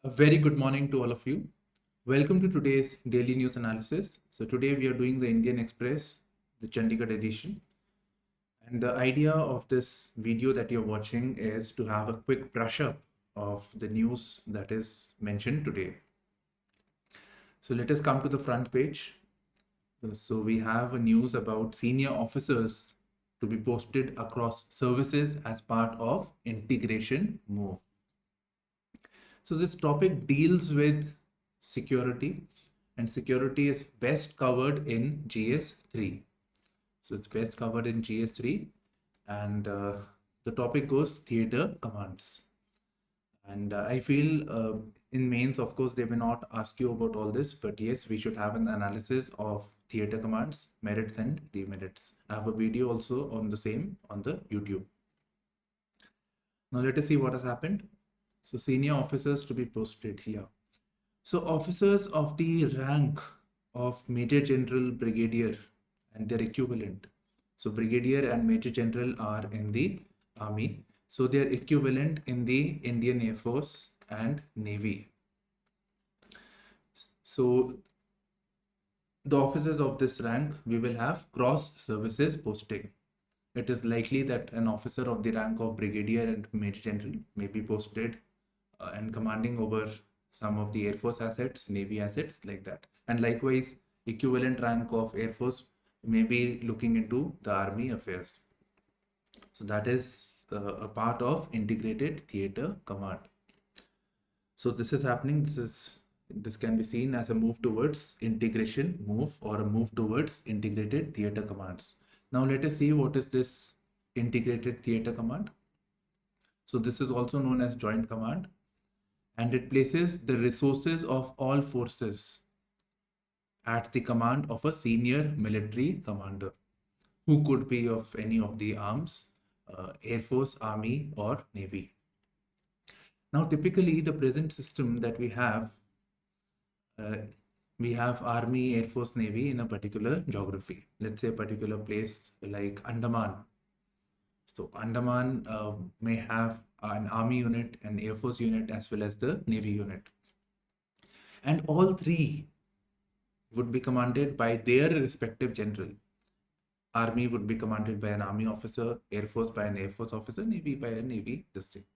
A very good morning to all of you. Welcome to today's daily news analysis. So today we are doing the Indian Express, the Chandigarh edition. And the idea of this video that you're watching is to have a quick brush up of the news that is mentioned today. So let us come to the front page. So we have a news about senior officers to be posted across services as part of integration move. So this topic deals with security, and security is best covered in GS3. So it's best covered in GS3, and the topic goes theater commands. And I feel in mains, of course, they may not ask you about all this, but yes, we should have an analysis of theater commands, merits and demerits. I have a video also on the same on the YouTube. Now let us see what has happened. So senior officers to be posted here. So officers of the rank of Major General, Brigadier and their equivalent. So Brigadier and Major General are in the Army. So they are equivalent in the Indian Air Force and Navy. So the officers of this rank, we will have cross services posting. It is likely that an officer of the rank of Brigadier and Major General may be posted and commanding over some of the Air Force assets, Navy assets, like that. And likewise, equivalent rank of Air Force may be looking into the Army affairs. So that is a part of integrated theater command. So this is happening. This can be seen as a move towards integration move or a move towards integrated theater commands. Now let us see what is this integrated theater command. So this is also known as joint command, and it places the resources of all forces at the command of a senior military commander, who could be of any of the arms, Air Force, Army, or Navy. Now, typically, the present system that we have Army, Air Force, Navy in a particular geography. Let's say a particular place like Andaman. So Andaman may have an Army unit, an Air Force unit, as well as the Navy unit. And all three would be commanded by their respective general. Army would be commanded by an Army officer, Air Force by an Air Force officer, Navy by a Navy district.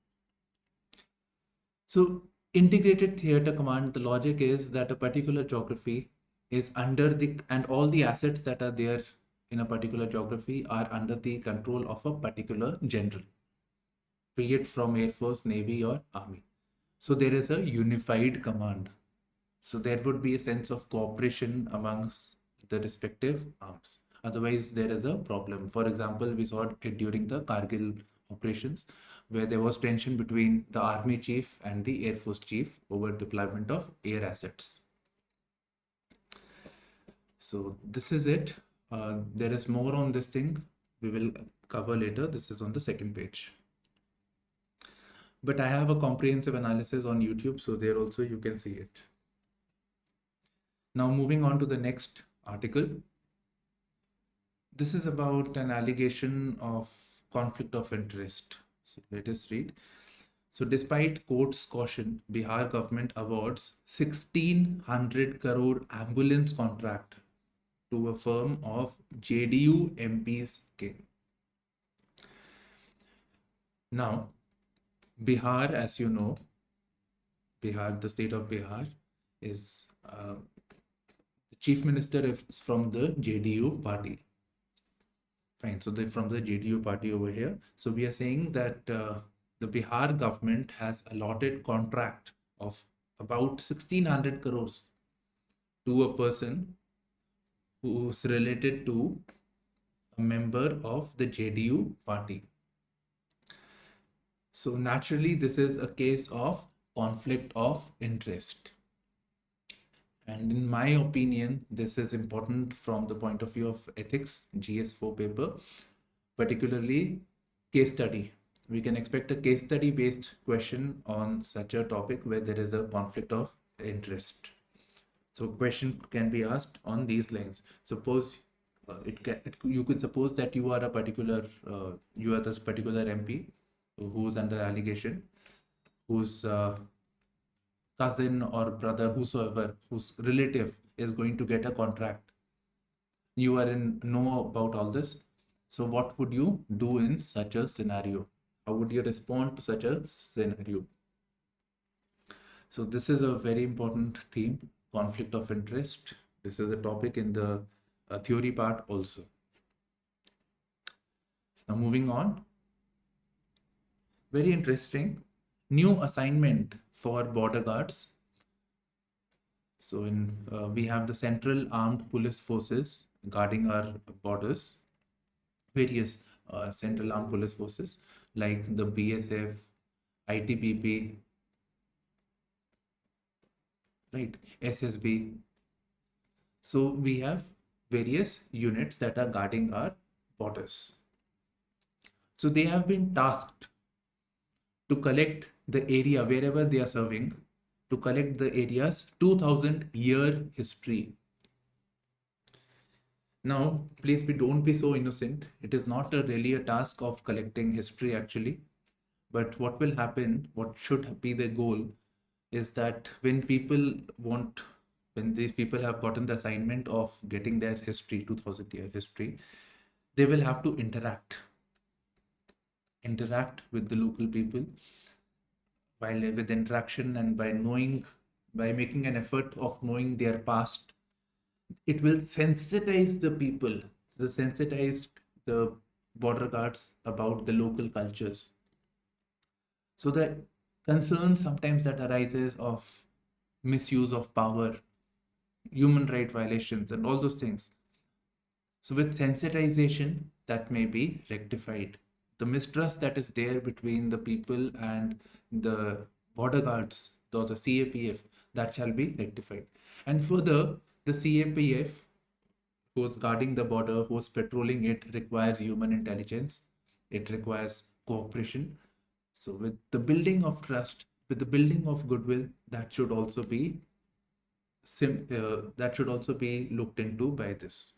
So integrated theater command, the logic is that a particular geography is under and all the assets that are there in a particular geography are under the control of a particular general, be it from Air Force, Navy, or Army. So there is a unified command. So there would be a sense of cooperation amongst the respective arms. Otherwise, there is a problem. For example, we saw it during the Kargil operations, where there was tension between the Army chief and the Air Force chief over deployment of air assets. So this is it. There is more on this thing we will cover later. This is on the second page. But I have a comprehensive analysis on YouTube, so there also you can see it. Now moving on to the next article. This is about an allegation of conflict of interest. So let us read. So despite court's caution, Bihar government awards 1600 crore ambulance contract to a firm of JDU MP's king. Now, Bihar, as you know, the state of Bihar is the chief minister is from the JDU party. Fine, so they're from the JDU party over here. So we are saying that the Bihar government has allotted contract of about 1600 crores to a person who's related to a member of the JDU party. So naturally, this is a case of conflict of interest. And in my opinion, this is important from the point of view of ethics, GS4 paper, particularly case study. We can expect a case study based question on such a topic where there is a conflict of interest. So a question can be asked on these lines. Suppose you could suppose that you are this particular MP who's under allegation, whose cousin or brother, whosoever, whose relative is going to get a contract. You are in know about all this. So what would you do in such a scenario? How would you respond to such a scenario? So this is a very important theme, conflict of interest. This is a topic in the theory part also. Now moving on, very interesting, new assignment for border guards. So we have the Central Armed Police Forces guarding our borders, various Central Armed Police Forces like the BSF, ITBP, right, SSB. So we have various units that are guarding our borders. So they have been tasked to collect the area wherever they are serving, to collect the area's 2000-year history. Now, please don't be so innocent. It is not really a task of collecting history actually. But what will happen, what should be the goal, is that when these people have gotten the assignment of getting their history, 2000-year history, they will have to interact with the local people. While with interaction and by making an effort of knowing their past, it will sensitize the people, sensitize the border guards about the local cultures. So the concern sometimes that arises of misuse of power, human right violations, and all those things. So with sensitization, that may be rectified. The mistrust that is there between the people and the border guards or the CAPF, that shall be rectified. And further, the CAPF, who's guarding the border, who's patrolling it, requires human intelligence. It requires cooperation. So with the building of trust, with the building of goodwill, that should also be looked into by this.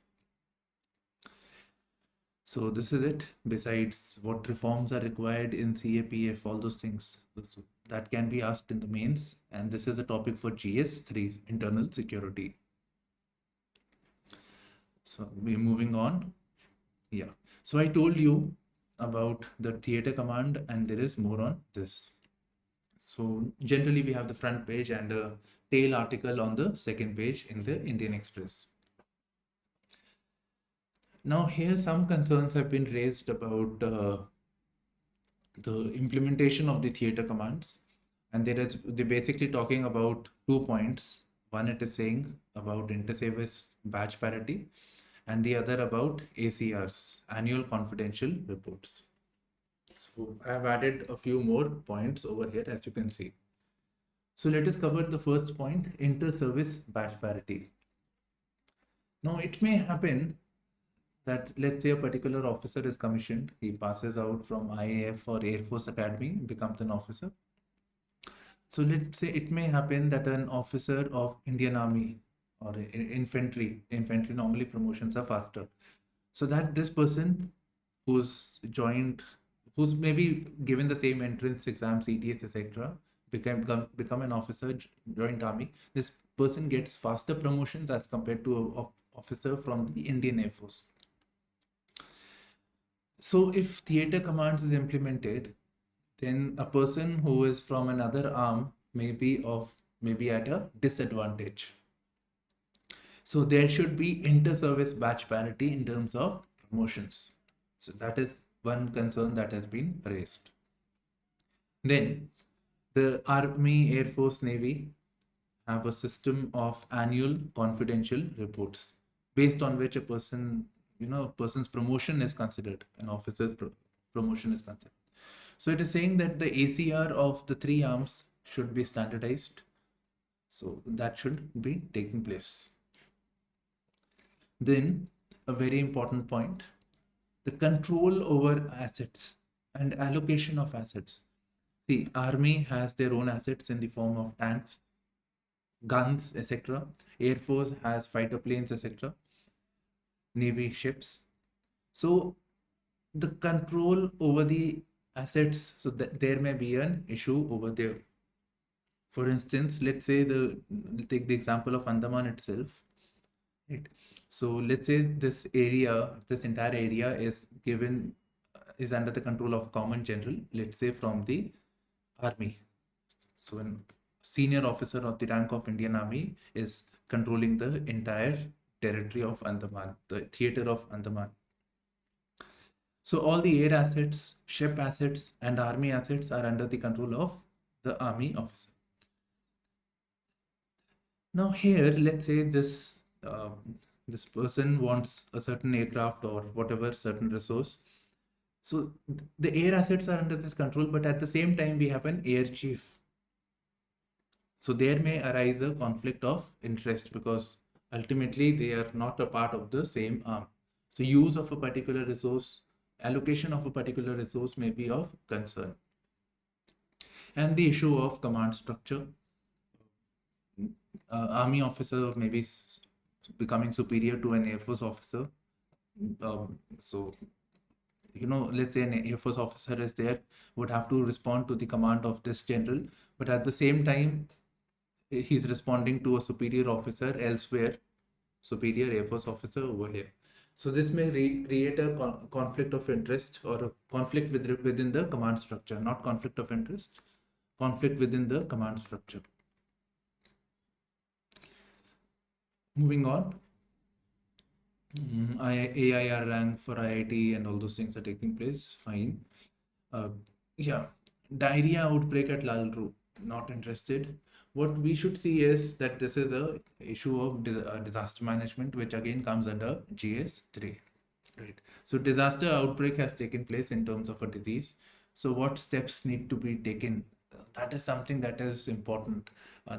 So this is it. Besides, what reforms are required in CAPF, all those things. So that can be asked in the mains, and this is a topic for GS3, internal security. So we're moving on. Yeah. So I told you about the theater command, and there is more on this. So generally we have the front page and a tail article on the second page in the Indian Express. Now here some concerns have been raised about the implementation of the theater commands, and they're basically talking about 2 points. One, it is saying about inter-service batch parity, and the other about ACRs, annual confidential reports. So I have added a few more points over here, as you can see. So let us cover the first point, inter-service batch parity. Now it may happen that, let's say, a particular officer is commissioned, he passes out from IAF or Air Force Academy, becomes an officer. So let's say it may happen that an officer of Indian Army or infantry normally promotions are faster. So that this person who's maybe given the same entrance exam, CTS, etc., become an officer, joined army, this person gets faster promotions as compared to an officer from the Indian Air Force. So if theater commands is implemented, then a person who is from another arm may be at a disadvantage. So there should be inter-service batch parity in terms of promotions. So that is one concern that has been raised. Then the Army, Air Force, Navy have a system of annual confidential reports based on which a person's promotion is considered, an officer's promotion is considered. So it is saying that the ACR of the three arms should be standardized. So that should be taking place. Then a very important point, the control over assets and allocation of assets. The army has their own assets in the form of tanks, guns, etc. Air Force has fighter planes, etc. Navy ships. So the control over the assets, so that there may be an issue over there. For instance, let's say take the example of Andaman itself, right? So let's say this entire area is under the control of common general, let's say from the army. So an senior officer of the rank of Indian Army is controlling the entire territory of Andaman, the theater of Andaman. So all the air assets, ship assets, and army assets are under the control of the army officer. Now here, let's say this person wants a certain aircraft or whatever certain resource. So the air assets are under this control, but at the same time we have an air chief. So there may arise a conflict of interest because ultimately they are not a part of the same arm. So use of a particular resource, allocation of a particular resource may be of concern. And the issue of command structure. Army officer may be becoming superior to an Air Force officer. So, let's say an Air Force officer is there, would have to respond to the command of this general, but at the same time, he's responding to a superior officer elsewhere, superior Air Force officer over here. So this may create a conflict of interest or a conflict within the command structure, not conflict of interest, conflict within the command structure. Moving on, AIR rank for IIT and all those things are taking place. Fine. Yeah, diarrhea outbreak at Lalru. Not interested. What we should see is that this is a issue of disaster management, which again comes under GS3. Right. So disaster outbreak has taken place in terms of a disease. So what steps need to be taken? That is something that is important.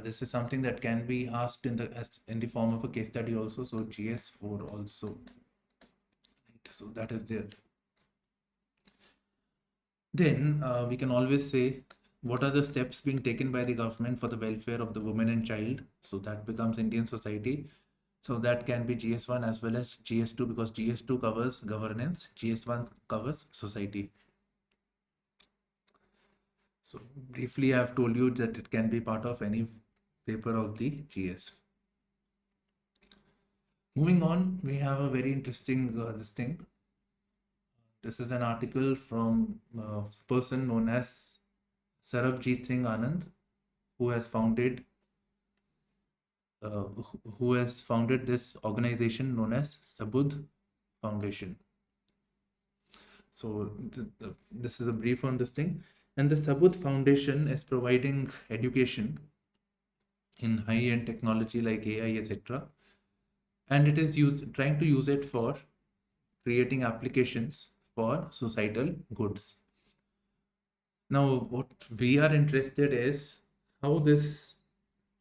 This is something that can be asked in the form of a case study also. So GS4 also. Right. So that is there. Then we can always say, what are the steps being taken by the government for the welfare of the woman and child? So that becomes Indian society. So that can be GS1 as well as GS2 because GS2 covers governance, GS1 covers society. So briefly, I have told you that it can be part of any paper of the GS. Moving on, we have a very interesting this thing. This is an article from a person known as Sarabjit Singh Anand, who has founded this organization known as Sabudh Foundation. So this is a brief on this thing. And the Sabudh Foundation is providing education in high-end technology like AI, etc. And it is trying to use it for creating applications for societal goods. Now, what we are interested is how this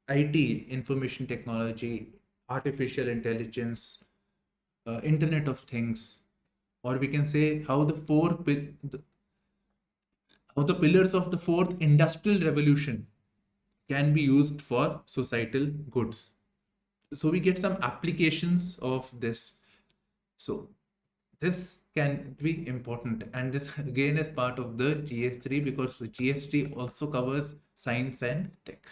IT, information technology, artificial intelligence, Internet of Things, or we can say how the pillars of the fourth industrial revolution can be used for societal goods. So we get some applications of this. So this can be important, and this again is part of the GS3 because the GS3 also covers science and tech.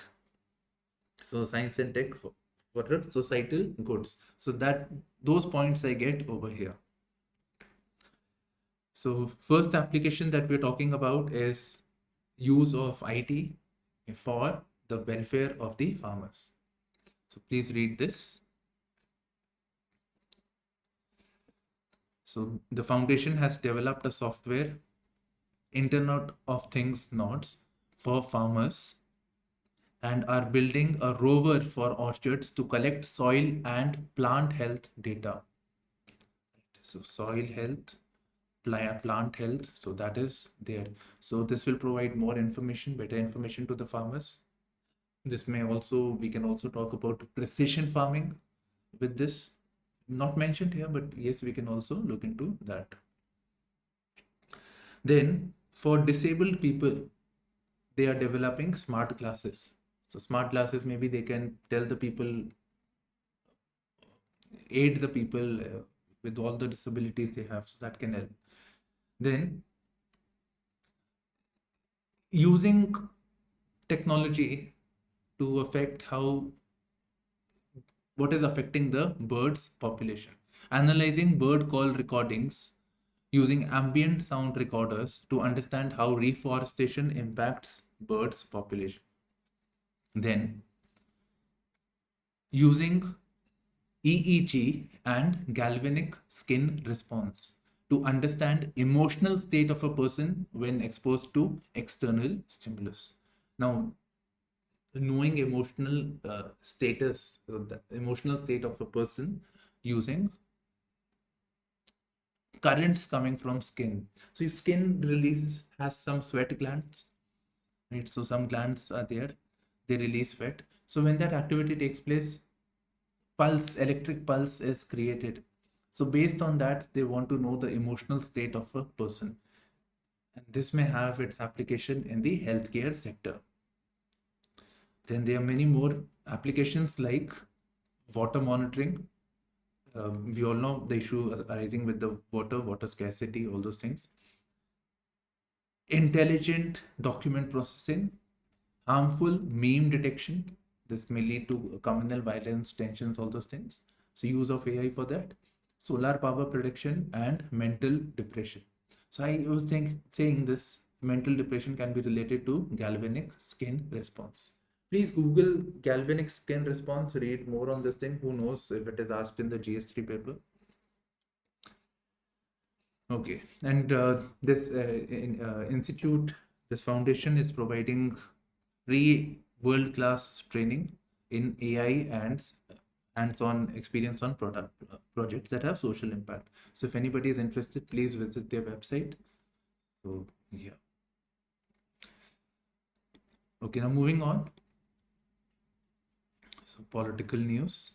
So science and tech for societal goods. So that those points I get over here. So first application that we're talking about is use of IT for the welfare of the farmers. So please read this. So the foundation has developed a software, Internet of Things nodes for farmers, and are building a rover for orchards to collect soil and plant health data. So soil health, plant health, so that is there. So this will provide more information, better information to the farmers. This may also, we can also talk about precision farming with this. Not mentioned here, but yes, we can also look into that. Then for disabled people, they are developing smart glasses. So smart glasses, maybe they can tell the people, aid the people with all the disabilities they have, so that can help. Then using technology to affect what is affecting the birds population. Analyzing bird call recordings using ambient sound recorders to understand how reforestation impacts birds population. Then using EEG and galvanic skin response to understand emotional state of a person when exposed to external stimulus. Now, knowing emotional status, the emotional state of a person using currents coming from skin. So your skin has some sweat glands, right? So some glands are there, they release sweat. So when that activity takes place, electric pulse is created. So based on that, they want to know the emotional state of a person. And this may have its application in the healthcare sector. Then there are many more applications like water monitoring. We all know the issue arising with the water scarcity, all those things. Intelligent document processing, harmful meme detection. This may lead to criminal violence, tensions, all those things. So use of AI for that. Solar power prediction and mental depression. So I was saying this mental depression can be related to galvanic skin response. Please Google galvanic skin response, read more on this thing. Who knows if it is asked in the GS3 paper. Okay, and this institute, this foundation is providing free world-class training in AI and hands-on experience on projects that have social impact. So if anybody is interested, please visit their website. So yeah. Okay, now moving on. So political news.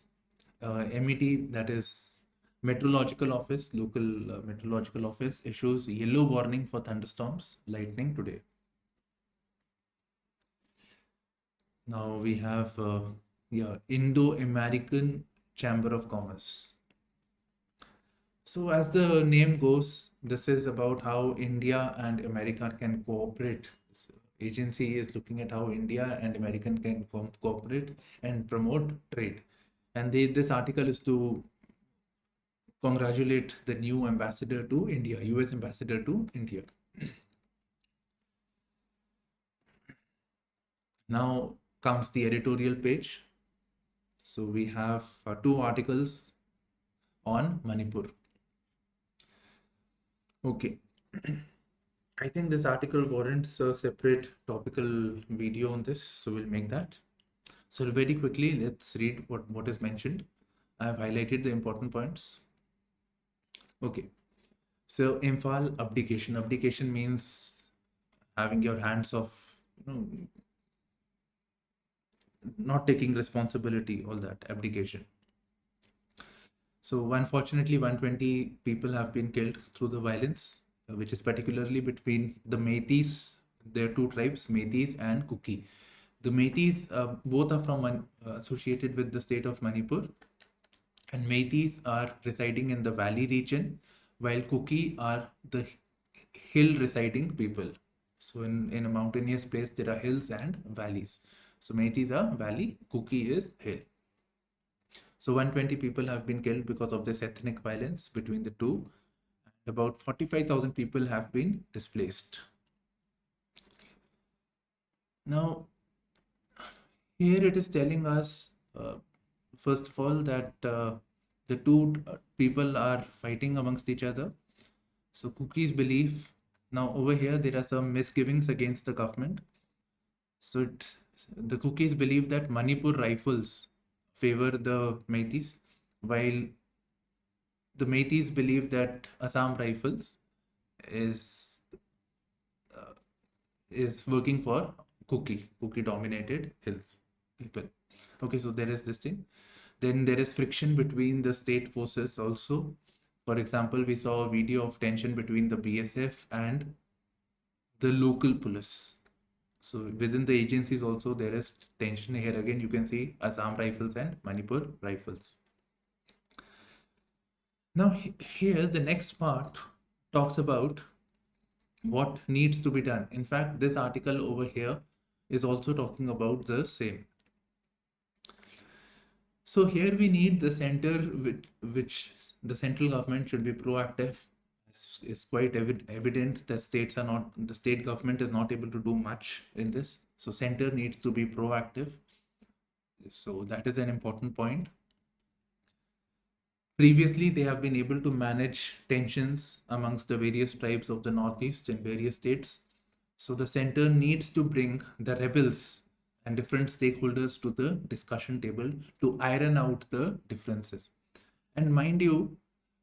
MET, that is Meteorological Office, local meteorological office, issues yellow warning for thunderstorms, lightning today. Now we have Indo-American Chamber of Commerce. So as the name goes, this is about how India and America can cooperate. This agency is looking at how India and American can cooperate and promote trade. And this article is to congratulate the new ambassador to India, US ambassador to India. Now comes the editorial page. So we have two articles on Manipur. Okay. I think this article warrants a separate topical video on this, so we'll make that. So very quickly, let's read what is mentioned. I have highlighted the important points. Okay. So Imphal abdication. Abdication means having your hands off, not taking responsibility, all that, abdication. So unfortunately, 120 people have been killed through the violence, which is particularly between the Meiteis. There are two tribes, Meiteis and Kuki. The Meiteis, both are from associated with the state of Manipur, and Meiteis are residing in the valley region, while Kuki are the hill residing people. So in a mountainous place, there are hills and valleys. So Meiteis are valley, Kuki is hill. So 120 people have been killed because of this ethnic violence between the two. About 45,000 people have been displaced. Now, here it is telling us, first of all, that the two people are fighting amongst each other. So Kuki's belief, now over here, there are some misgivings against the government. So the Kukis believe that Manipur rifles favor the Meiteis, while the Meiteis believe that Assam rifles is working for Kuki dominated hills people. Okay, so there is this thing. Then there is friction between the state forces also. For example, we saw a video of tension between the BSF and the local police. So within the agencies also there is tension. Here again you can see Assam rifles and Manipur rifles. Now here the next part talks about what needs to be done. In fact, this article over here is also talking about the same. So here we need the center, which the central government should be proactive. It's quite evident that the state government is not able to do much in this. So center needs to be proactive. So that is an important point. Previously, they have been able to manage tensions amongst the various tribes of the Northeast in various states. So the center needs to bring the rebels and different stakeholders to the discussion table to iron out the differences. And mind you,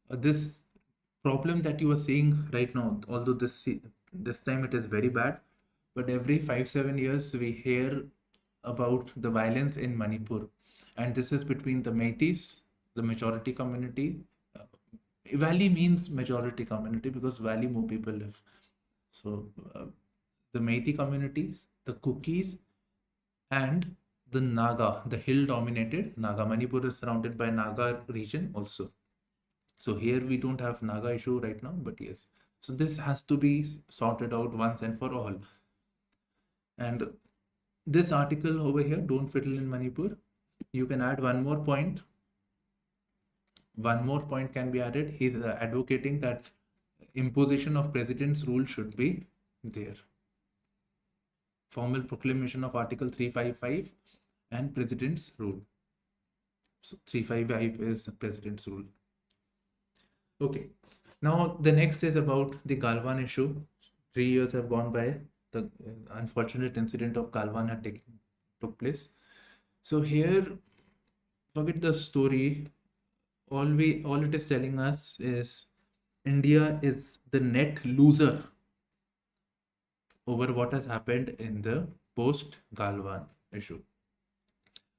this problem that you are seeing right now, although this time it is very bad, but every 5-7 years we hear about the violence in Manipur, and this is between the Meiteis, the majority community. Uh, Valley means majority community because Valley more people live. So the Meitei communities, the Kukis, and the Naga, the hill-dominated Naga. Manipur is surrounded by Naga region also. So here we don't have Naga issue right now, but yes. So this has to be sorted out once and for all. And this article over here, don't fiddle in Manipur, you can add one more point. One more point can be added. He's advocating that imposition of president's rule should be there. Formal proclamation of Article 355 and president's rule. So 355 is president's rule. Okay. Now the next is about the Galwan issue. 3 years have gone by. The unfortunate incident of Galwan took place. So here, forget the story. All it is telling us is India is the net loser over what has happened in the post-Galwan issue.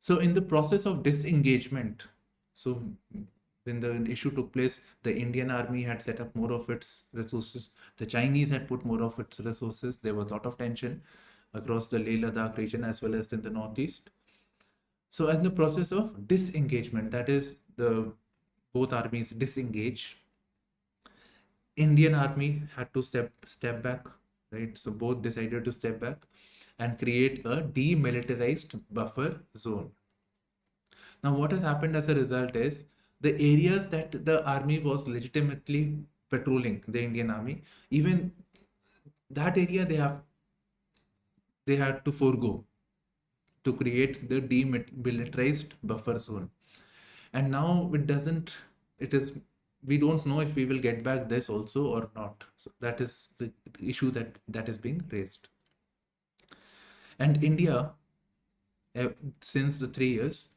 So in the process of disengagement, so when the issue took place, the Indian army had set up more of its resources. The Chinese had put more of its resources. There was a lot of tension across the Leh Ladakh region as well as in the northeast. So in the process of disengagement, that is the both armies disengage, Indian army had to step back, right? So both decided to step back and create a demilitarized buffer zone. Now, what has happened as a result is the areas that the army was legitimately patrolling, the Indian army, even that area they had to forego to create the demilitarized buffer zone. And now it is, we don't know if we will get back this also or not. So that is the issue that is being raised. And India, since the 3 years,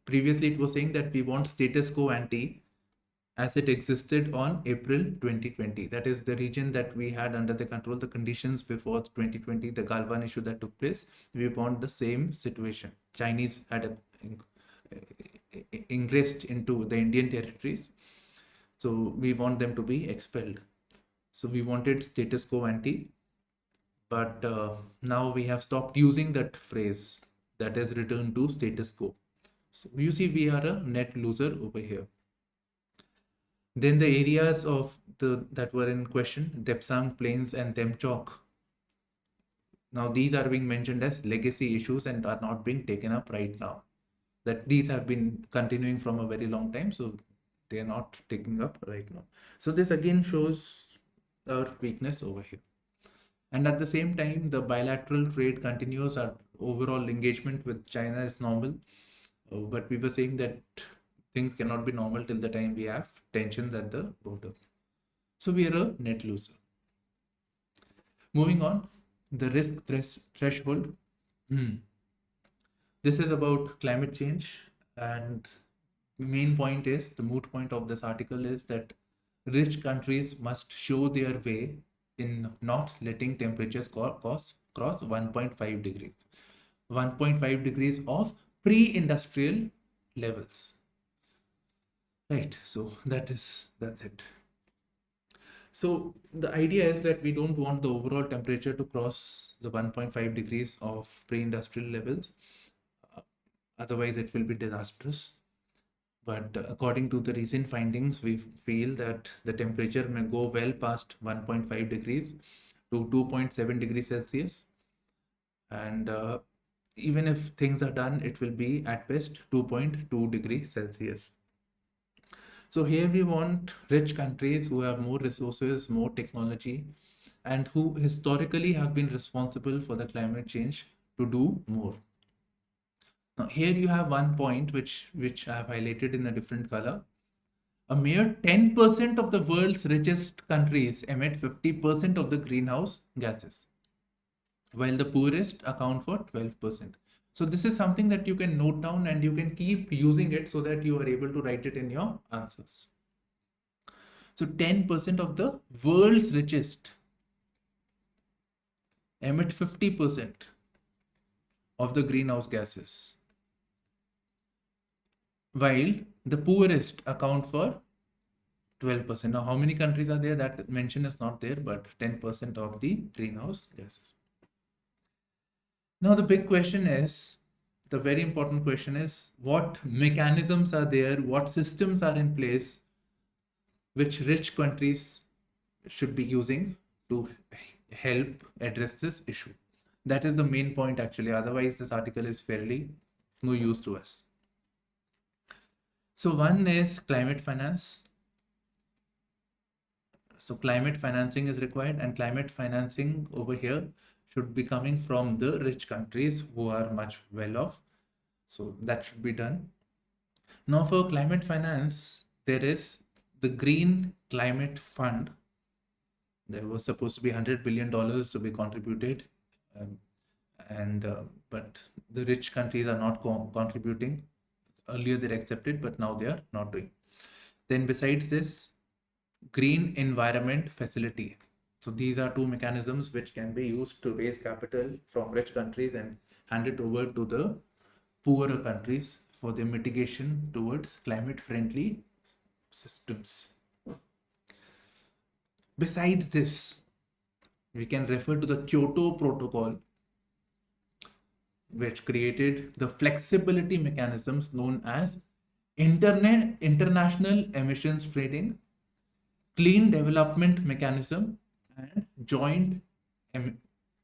previously it was saying that we want status quo ante as it existed on April 2020. That is the region that we had under the control, the conditions before 2020, the Galwan issue that took place. We want the same situation. Chinese had ingressed into the Indian territories. So we want them to be expelled. So we wanted status quo ante, but now we have stopped using that phrase, that is return to status quo. So you see, we are a net loser over here. Then the areas that were in question, Depsang Plains and Demchok. Now these are being mentioned as legacy issues and are not being taken up right now. That these have been continuing from a very long time, so they are not taking up right now. So this again shows our weakness over here. And at the same time, the bilateral trade continues. Our overall engagement with China is normal, but we were saying that things cannot be normal till the time we have tensions at the border. So we are a net loser. Moving on, the risk threshold. This is about climate change, and the main point is, the moot point of this article is that rich countries must show their way in not letting temperatures cross 1.5 degrees. 1.5 degrees of pre-industrial levels. Right, so that's it. So the idea is that we don't want the overall temperature to cross the 1.5 degrees of pre-industrial levels. Otherwise, it will be disastrous. But according to the recent findings, we feel that the temperature may go well past 1.5 degrees to 2.7 degrees Celsius. And even if things are done, it will be at best 2.2 degrees Celsius. So here we want rich countries who have more resources, more technology, and who historically have been responsible for the climate change to do more. Now here you have one point which I have highlighted in a different color. A mere 10% of the world's richest countries emit 50% of the greenhouse gases, while the poorest account for 12%. So this is something that you can note down and you can keep using it so that you are able to write it in your answers. So 10% of the world's richest emit 50% of the greenhouse gases, while the poorest account for 12%. Now, how many countries are there? That mention is not there, but 10% of the greenhouse gases. Now, the big question is, the very important question is, what mechanisms are there? What systems are in place which rich countries should be using to help address this issue? That is the main point actually. Otherwise, this article is fairly no use to us. So one is climate finance. So climate financing is required, and climate financing over here should be coming from the rich countries who are much well off. So that should be done. Now for climate finance, there is the Green Climate Fund. There was supposed to be $100 billion to be contributed, but the rich countries are not contributing. Earlier they accepted, but now they are not doing. Then besides this, Green Environment Facility. So these are two mechanisms which can be used to raise capital from rich countries and hand it over to the poorer countries for their mitigation towards climate friendly systems. Besides this, we can refer to the Kyoto Protocol, which created the flexibility mechanisms known as International Emissions Trading, Clean Development Mechanism, and Joint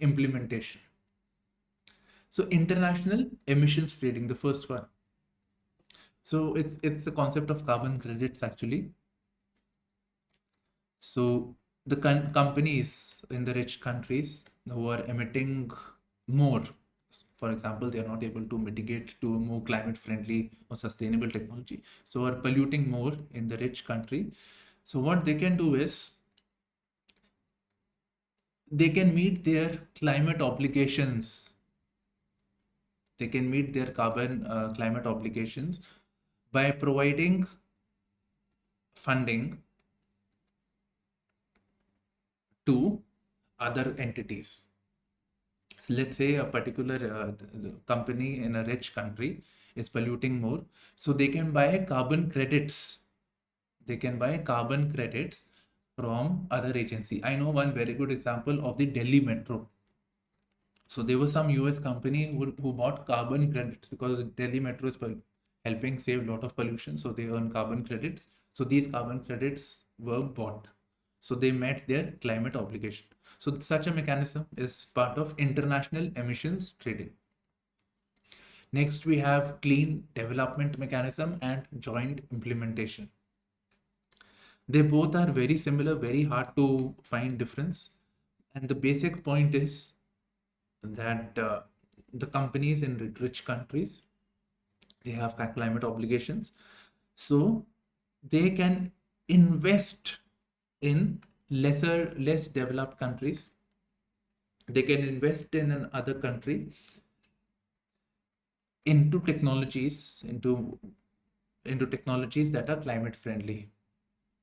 Implementation. So international emissions trading, the first one. So it's the concept of carbon credits actually. So the companies in the rich countries who are emitting more, for example, they are not able to mitigate to a more climate friendly or sustainable technology, so are polluting more in the rich country. So what they can do is they can meet their climate obligations. They can meet their carbon climate obligations by providing funding to other entities. So let's say a particular company in a rich country is polluting more, so they can buy carbon credits. They can buy carbon credits from other agency. I know one very good example of the Delhi Metro. So there was some US company who bought carbon credits because Delhi Metro is helping save a lot of pollution. So they earn carbon credits. So these carbon credits were bought. So they met their climate obligation. So such a mechanism is part of international emissions trading. Next, we have clean development mechanism and joint implementation. They both are very similar, very hard to find difference. And the basic point is that the companies in rich countries, they have climate obligations. So they can invest in less developed countries. They can invest in another country into technologies, into technologies that are climate friendly.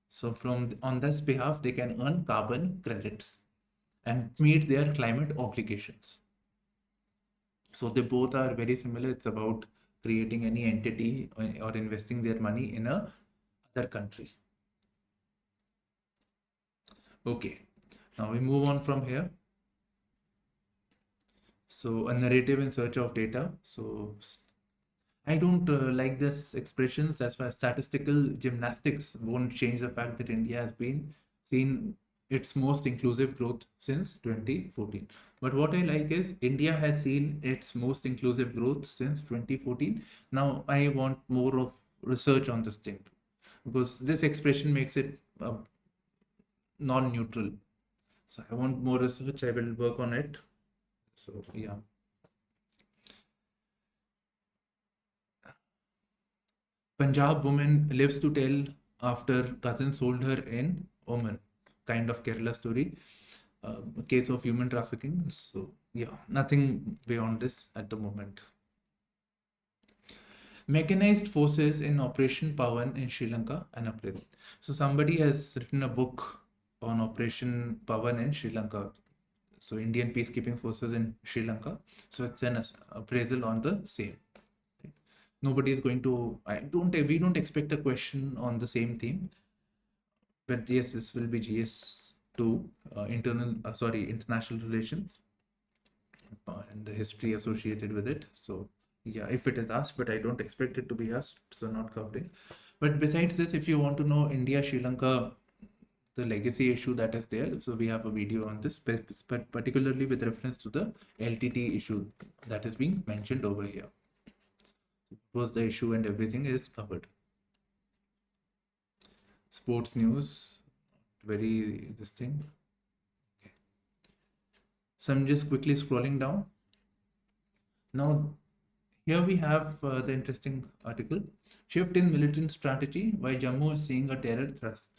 So on this behalf, they can earn carbon credits and meet their climate obligations. So they both are very similar. It's about creating any entity or investing their money in a other country. Okay, now we move on from here. So a narrative in search of data. So I don't like this expressions as far as statistical gymnastics won't change the fact that India has been seen its most inclusive growth since 2014. But what I like is India has seen its most inclusive growth since 2014. Now I want more of research on this thing, because this expression makes it non-neutral. So I want more research. I will work on it. So yeah. Punjab woman lives to tell after cousin sold her in Oman. Kind of Kerala story. A case of human trafficking. So yeah, nothing beyond this at the moment. Mechanized forces in Operation Pawan in Sri Lanka and April. So somebody has written a book on Operation Pawan in Sri Lanka. So Indian peacekeeping forces in Sri Lanka. So it's an appraisal on the same. Nobody is going to. We don't expect a question on the same theme. But yes, this will be GS2 international relations and the history associated with it. So yeah, if it is asked, but I don't expect it to be asked, so not covering. But besides this, if you want to know India, Sri Lanka, the legacy issue that is there, so we have a video on this, but particularly with reference to the LTT issue that is being mentioned over here. It was the issue and everything is covered. Sports news, very this thing. Okay. So I'm just quickly scrolling down. Now, here we have the interesting article, Shift in Militant Strategy, why Jammu is seeing a terror thrust.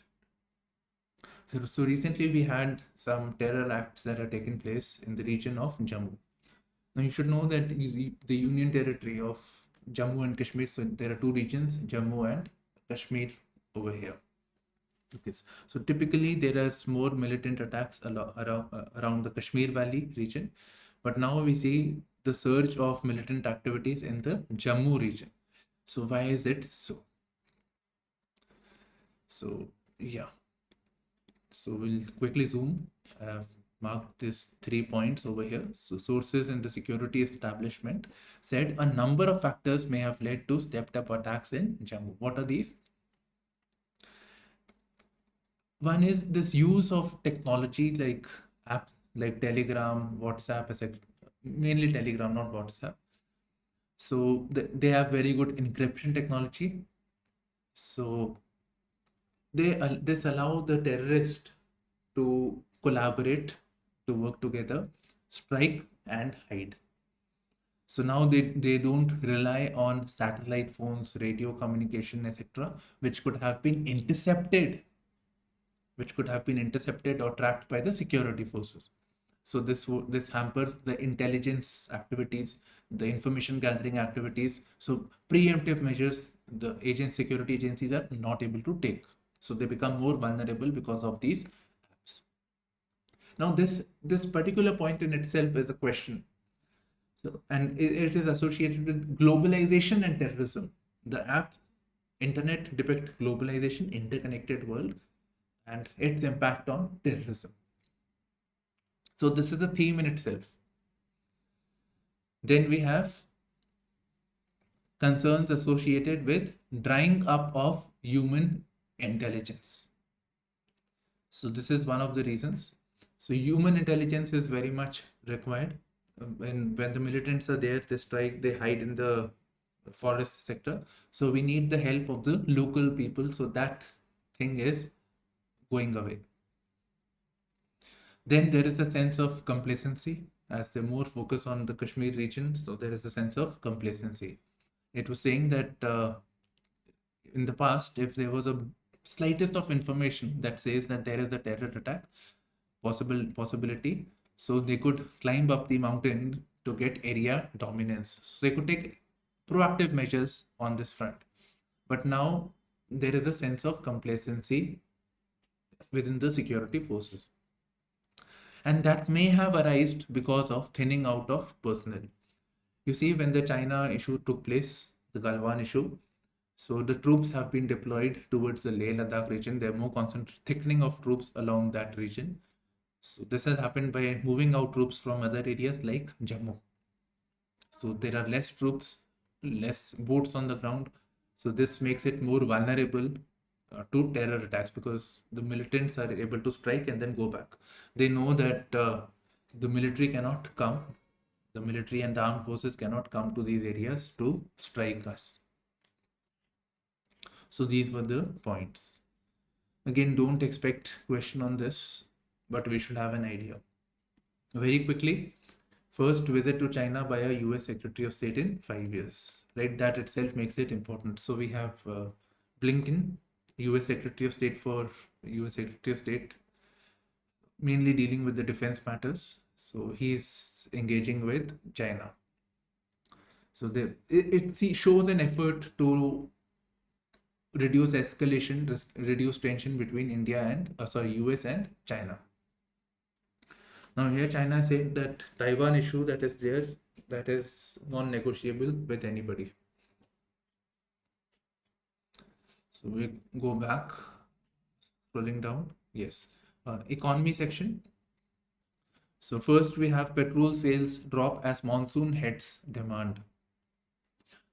So recently we had some terror acts that are taken place in the region of Jammu. Now you should know that the Union Territory of Jammu and Kashmir, so there are two regions, Jammu and Kashmir over here. Okay, so typically there are more militant attacks around the Kashmir Valley region, but now we see the surge of militant activities in the Jammu region. So why is it so? So yeah, so we'll quickly zoom. I've marked these 3 points over here. So sources in the security establishment said a number of factors may have led to stepped up attacks in Jammu. What are these? One is this use of technology like apps like Telegram, WhatsApp, etc. Mainly Telegram, not WhatsApp. So they have very good encryption technology. So this allow the terrorist to collaborate, to work together, strike and hide. So now they don't rely on satellite phones, radio communication, etc., which could have been intercepted or tracked by the security forces. So this hampers the intelligence activities, the information gathering activities. So preemptive measures the security agencies are not able to take. So they become more vulnerable because of these apps. Now this particular point in itself is a question. So and it is associated with globalization and terrorism. The apps, internet depict globalization, interconnected world, and its impact on terrorism. So this is a theme in itself. Then we have concerns associated with drying up of human intelligence. So this is one of the reasons. So human intelligence is very much required. When the militants are there, they strike, they hide in the forest sector. So we need the help of the local people. So that thing is going away. Then there is a sense of complacency as they more focus on the Kashmir region. So there is a sense of complacency. It was saying that in the past, if there was a slightest of information that says that there is a terror attack possibility, so they could climb up the mountain to get area dominance. So they could take proactive measures on this front. But now there is a sense of complacency within the security forces. And that may have arisen because of thinning out of personnel. You see, when the China issue took place, the Galwan issue, so the troops have been deployed towards the Leh Ladakh region. There are more thickening of troops along that region. So this has happened by moving out troops from other areas like Jammu. So there are less troops, less boots on the ground. So this makes it more vulnerable to terror attacks, because the militants are able to strike and then go back. They know that the military cannot come, the military and the armed forces cannot come to these areas to strike us. So these were the points. Again, don't expect question on this, but we should have an idea. Very quickly, first visit to China by a US Secretary of State in 5 years, right? That itself makes it important. So we have Blinken, US Secretary of State for US Secretary of State, mainly dealing with the defense matters. So he's engaging with China. So it shows an effort to reduce escalation, reduce tension between India and US and China. Now here China said that Taiwan issue that is there, that is non-negotiable with anybody. So we go back, scrolling down. Yes, economy section. So first we have petrol sales drop as monsoon hits demand.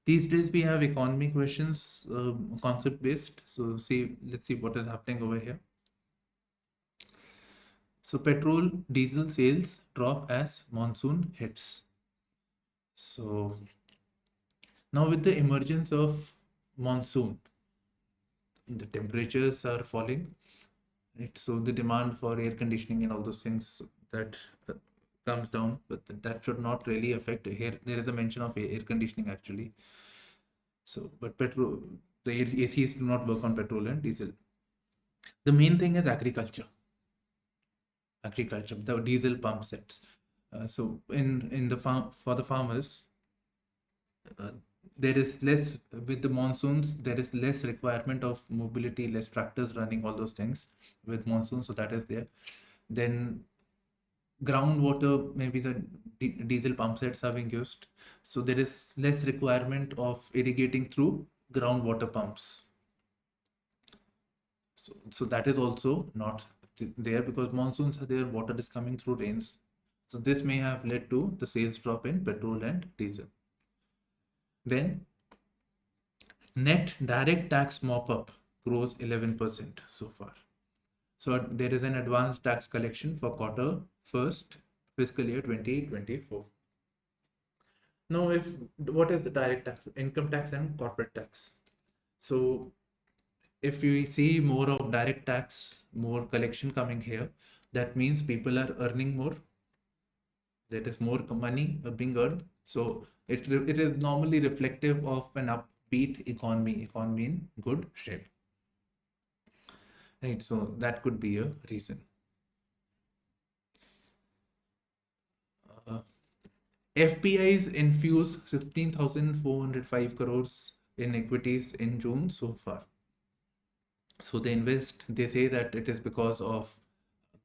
These days we have economy questions, concept based. So let's see what is happening over here. So petrol, diesel sales drop as monsoon hits. So now with the emergence of monsoon, the temperatures are falling, right? So the demand for air conditioning and all those things, that comes down, but that should not really affect here. There is a mention of air conditioning actually. So, but petrol, the ACs do not work on petrol and diesel. The main thing is agriculture, the diesel pump sets. So in the farm, for the farmers, there is less, with the monsoons, there is less requirement of mobility, less tractors running, all those things with monsoon. So that is there. Then groundwater, maybe the diesel pump sets are being used. So there is less requirement of irrigating through groundwater pumps. So that is also not there, because monsoons are there, water is coming through rains. So this may have led to the sales drop in petrol and diesel. Then net direct tax mop up grows 11% so far. So there is an advanced tax collection for quarter first fiscal year 2024. Now, what is the direct tax? Income tax and corporate tax. So if you see more of direct tax, more collection coming here, that means people are earning more. There is more money being earned. So it is normally reflective of an upbeat economy in good shape. Right, so that could be a reason. FPIs infuse 16,405 crores in equities in June so far. So they say that it is because of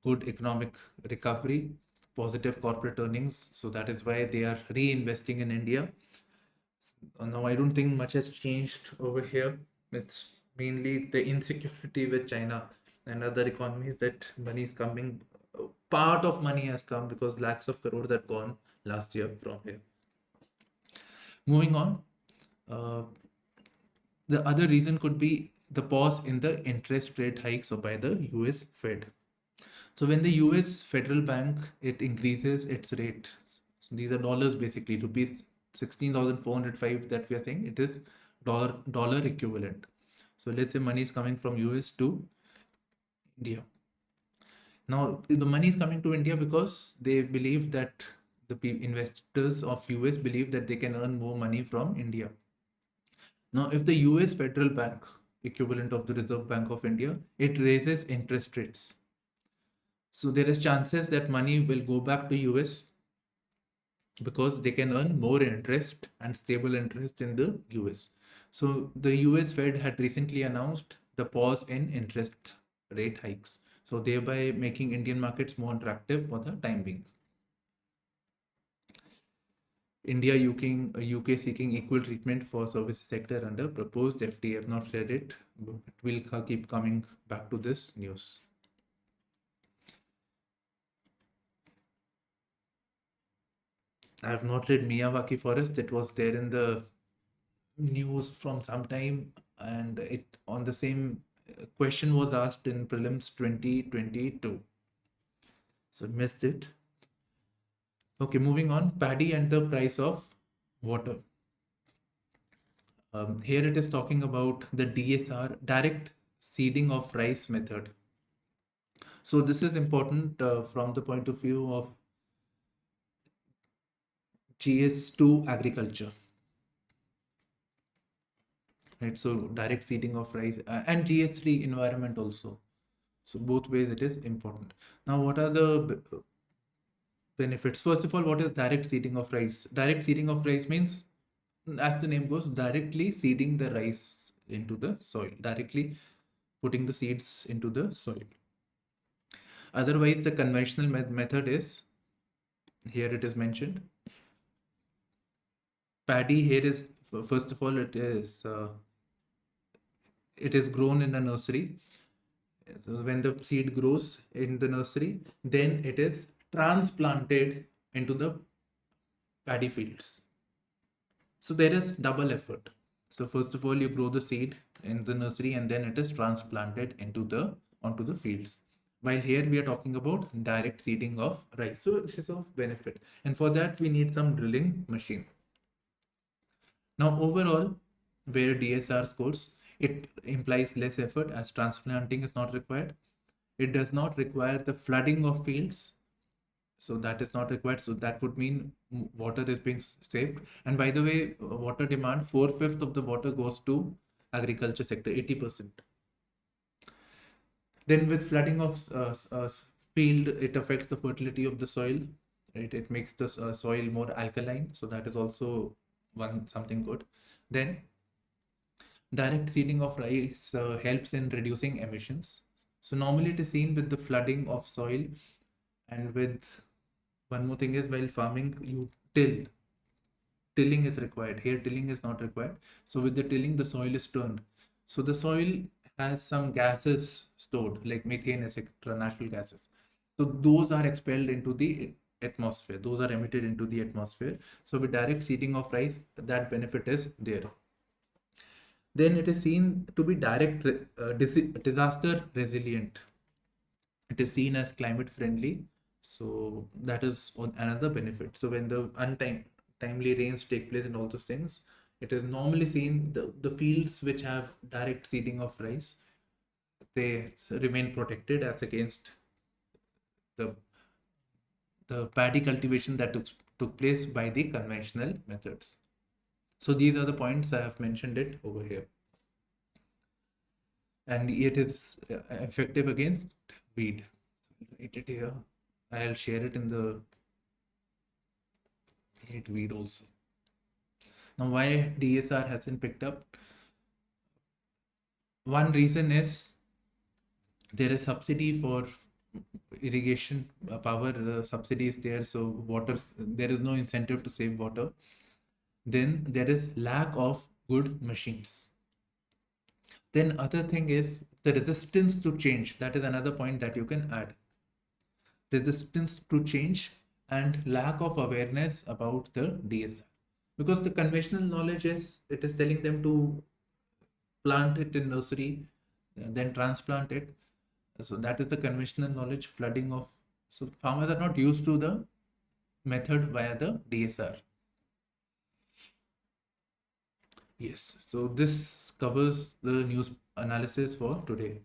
good economic recovery, positive corporate earnings. So that is why they are reinvesting in India. Now, I don't think much has changed over here. It's mainly the insecurity with China and other economies that money is coming. Part of money has come because lakhs of crores had gone last year from here. Moving on, the other reason could be the pause in the interest rate hikes by the US Fed. So when the US Federal Bank, it increases its rate, so these are dollars basically, rupees 16,405 that we are saying, it is dollar equivalent. So let's say money is coming from US to India. Now the money is coming to India because they believe that the investors of US believe that they can earn more money from India. Now, if the US Federal Bank, equivalent of the Reserve Bank of India, it raises interest rates, so there is chances that money will go back to US because they can earn more interest and stable interest in the US. So the US Fed had recently announced the pause in interest rate hikes, so thereby making Indian markets more attractive for the time being. India, UK seeking equal treatment for services sector under proposed FTA. I've not read it, but we'll keep coming back to this news. I have not read Miyawaki Forest. It was there in the news from some time, and it on the same question was asked in Prelims 2022. So missed it. Okay, moving on. Paddy and the price of water. Here it is talking about the DSR, direct seeding of rice method. So this is important from the point of view of GS2 agriculture, right? So direct seeding of rice and GS3 environment also. So both ways it is important. Now, what are the benefits? First of all, what is direct seeding of rice? Direct seeding of rice means, as the name goes, directly seeding the rice into the soil, directly putting the seeds into the soil. Otherwise, the conventional method is, here it is mentioned, paddy here is, first of all, it is grown in a nursery. So when the seed grows in the nursery, then it is transplanted into the paddy fields. So there is double effort. So first of all, you grow the seed in the nursery and then it is transplanted onto the fields. While here we are talking about direct seeding of rice. So it is of benefit. And for that we need some drilling machine. Now overall, where DSR scores, it implies less effort as transplanting is not required. It does not require the flooding of fields. So that is not required. So that would mean water is being saved. And by the way, water demand, 4/5 of the water goes to agriculture sector, 80%. Then with flooding of field, it affects the fertility of the soil. Right? It makes the soil more alkaline. So that is also something good. Then direct seeding of rice helps in reducing emissions. So normally it is seen with the flooding of soil, and with one more thing is, while farming you tilling is required. Here tilling is not required. So with the tilling the soil is turned. So the soil has some gases stored like methane, etc., natural gases. So those are expelled into the atmosphere. Those are emitted into the atmosphere. So with direct seeding of rice, that benefit is there. Then it is seen to be direct disaster resilient. It is seen as climate friendly. So that is another benefit. So when the untimely rains take place and all those things, it is normally seen the fields which have direct seeding of rice, they remain protected as against the paddy cultivation that took place by the conventional methods. So these are the points I have mentioned it over here. And it is effective against weed. Write it here. I'll share it in the weed also. Now, why DSR hasn't picked up? One reason is there is subsidy for irrigation power. Subsidy is there, so there is no incentive to save water. Then there is lack of good machines. Then other thing is the resistance to change. That is another point that you can add. Resistance to change and lack of awareness about the DSR. Because the conventional knowledge is, it is telling them to plant it in nursery, then transplant it. So that is the conventional knowledge, flooding of. So farmers are not used to the method via the DSR. Yes, so this covers the news analysis for today.